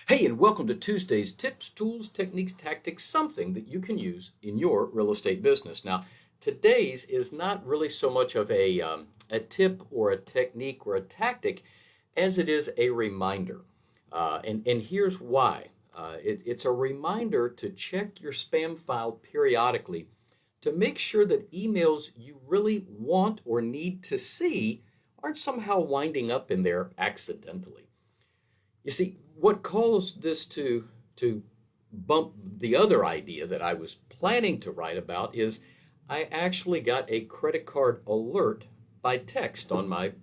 Hey, and welcome to Tuesday's Tips, Tools, Techniques, Tactics, something that you can use in your real estate business. Now, today's is not really so much of a tip or a technique or a tactic as it is a reminder. And here's why. It's a reminder to check your spam file periodically to make sure that emails you really want or need to see aren't somehow winding up in there accidentally. You see, what caused this to bump the other idea that I was planning to write about is I actually got a credit card alert by text on my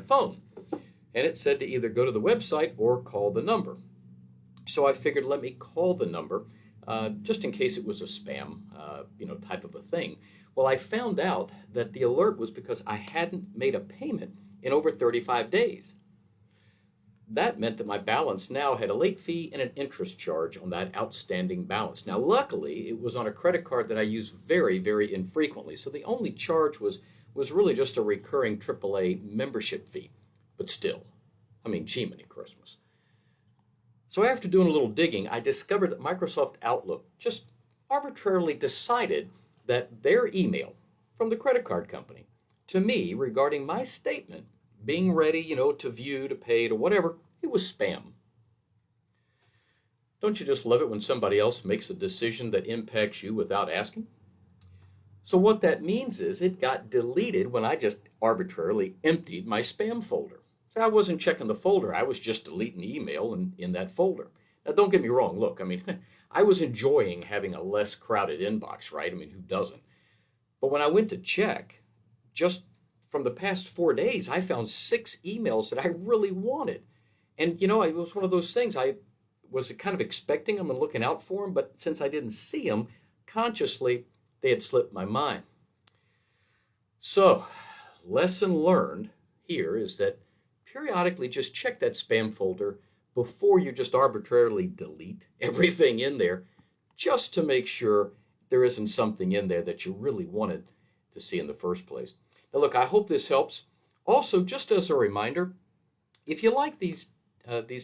phone. And it said to either go to the website or call the number. So I figured let me call the number just in case it was a spam type of a thing. Well, I found out that the alert was because I hadn't made a payment in over 35 days. That meant that my balance now had a late fee and an interest charge on that outstanding balance. Now, luckily, it was on a credit card that I use very, very infrequently. So the only charge was really just a recurring AAA membership fee. But still, I mean, gee, many Christmas. So after doing a little digging, I discovered that Microsoft Outlook just arbitrarily decided that their email from the credit card company to me regarding my statement being ready, to view, to pay, to whatever, it was spam. Don't you just love it when somebody else makes a decision that impacts you without asking? So what that means is it got deleted when I just arbitrarily emptied my spam folder. So I wasn't checking the folder, I was just deleting email in that folder. Now don't get me wrong, look, I mean, I was enjoying having a less crowded inbox, right? I mean, who doesn't? But when I went to check, just from the past 4 days, I found 6 emails that I really wanted. And, it was one of those things. I was kind of expecting them and looking out for them, but since I didn't see them, consciously, they had slipped my mind. So, lesson learned here is that periodically just check that spam folder before you just arbitrarily delete everything in there, just to make sure there isn't something in there that you really wanted to see in the first place. Now, look, I hope this helps. Also, just as a reminder, if you like these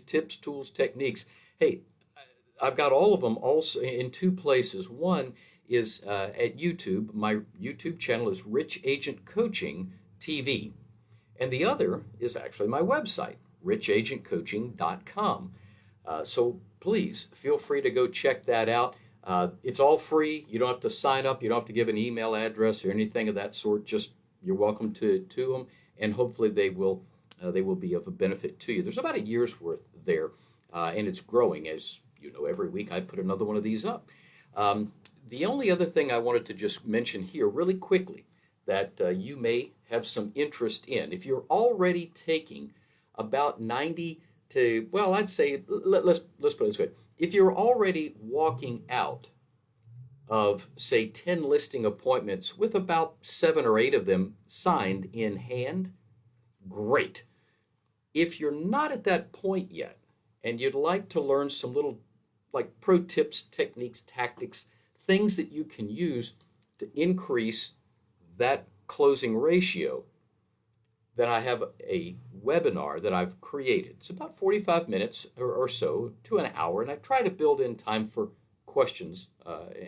tips, tools, techniques, hey, I've got all of them also in two places. One is at YouTube. My YouTube channel is Rich Agent Coaching TV, and the other is actually my website, richagentcoaching.com. So please feel free to go check that out. It's all free. You don't have to sign up. You don't have to give an email address or anything of that sort. Just you're welcome to them, and hopefully they will be of a benefit to you. There's about a year's worth there, and it's growing. As you know, every week I put another one of these up. The only other thing I wanted to just mention here really quickly that you may have some interest in, if you're already taking about 90 to, well, I'd say, let's put it this way. If you're already walking out of, say, 10 listing appointments with about 7 or 8 of them signed in hand, great. If you're not at that point yet and you'd like to learn some little like pro tips, techniques, tactics, things that you can use to increase that closing ratio, then I have a webinar that I've created. It's about 45 minutes or so to an hour, and I try to build in time for questions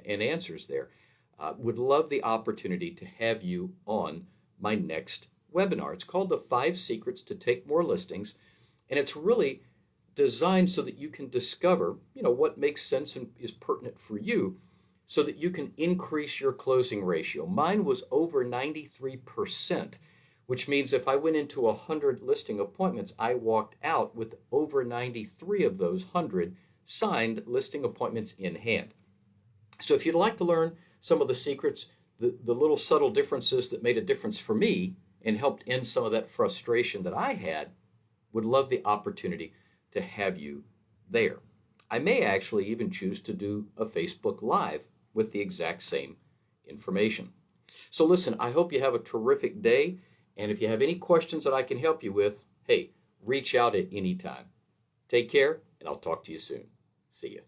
and answers there. Would love the opportunity to have you on my next webinar. It's called The 5 Secrets to Take More Listings, and it's really designed so that you can discover, what makes sense and is pertinent for you so that you can increase your closing ratio. Mine was over 93%, which means if I went into 100 listing appointments, I walked out with over 93 of those 100 signed listing appointments in hand. So if you'd like to learn some of the secrets, the little subtle differences that made a difference for me and helped end some of that frustration that I had, would love the opportunity to have you there. I may actually even choose to do a Facebook Live with the exact same information. So listen, I hope you have a terrific day. And if you have any questions that I can help you with, hey, reach out at any time. Take care, and I'll talk to you soon. See ya.